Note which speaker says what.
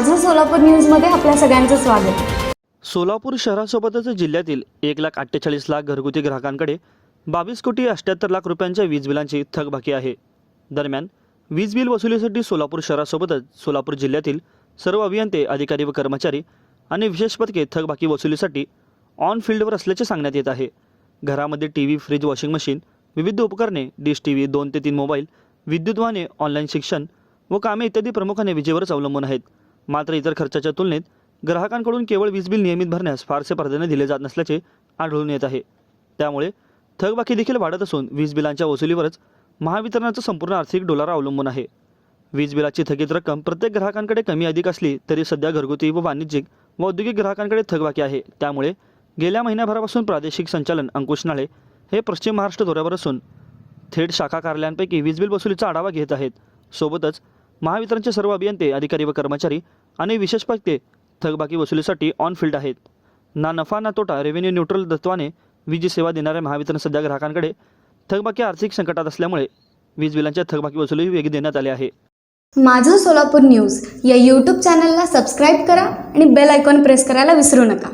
Speaker 1: माझं सोलापूर न्यूजमध्ये आपल्या सगळ्यांचं स्वागत।
Speaker 2: सोलापूर शहरासोबतच जिल्ह्यातील 1,48,00,000 घरगुती ग्राहकांकडे 22,78,00,000 रुपयांच्या वीज बिलांची थकबाकी आहे। दरम्यान वीज बिल वसुलीसाठी सोलापूर शहरासोबतच सोलापूर जिल्ह्यातील सर्व अभियंते, अधिकारी व कर्मचारी आणि विशेष पथके थकबाकी वसुलीसाठी ऑन फील्डवर असल्याचे सांगण्यात येत आहे। घरामध्ये टीव्ही, फ्रीज, वॉशिंग मशीन, विविध उपकरणे, डिश टीव्ही, 2 ते 3 मोबाईल, विद्युत वाहने, ऑनलाईन शिक्षण व कामे इत्यादी प्रमुखाने विजेवरच अवलंबून आहेत। मात्र इतर खर्चाच्या तुलनेत ग्राहकांकडून केवळ वीज बिल नियमित भरण्यास फारसे प्राधान्य दिले जात नसल्याचे आढळून येत आहे। त्यामुळे थकबाकी देखील वाढत असून वीज बिलांच्या वसुलीवरच महावितरणाचा संपूर्ण आर्थिक डोलारा अवलंबून आहे। वीज बिलाची थकीत रक्कम प्रत्येक ग्राहकांकडे कमी अधिक असली तरी सध्या घरगुती व वाणिज्यिक व औद्योगिक ग्राहकांकडे थकबाकी आहे। त्यामुळे गेल्या महिन्याभरापासून प्रादेशिक संचालन अंकुश नाळे हे पश्चिम महाराष्ट्र दौऱ्यावर असून थेट शाखा कार्यालयांपैकी वीज बिल वसुलीचा आढावा घेत आहेत। सोबतच महावितरणचे सर्व अभियंते, अधिकारी व कर्मचारी आणि विशेष पथके थकबाकी वसुलीसाठी ऑन फील्ड आहेत। ना नफा ना तोटा, रेव्हेन्यू न्यूट्रल तत्वाने वीज सेवा देणाऱ्या महावितरण सध्या ग्राहकांकडे थकबाकी आर्थिक संकटात असल्यामुळे वीज बिलांच्या थकबाकी वसुली वेग देण्यात आले आहे।
Speaker 1: माझं सोलापूर न्यूज या यूट्यूब चॅनलला सबस्क्राईब करा आणि बेल आयकॉन प्रेस करायला विसरू नका।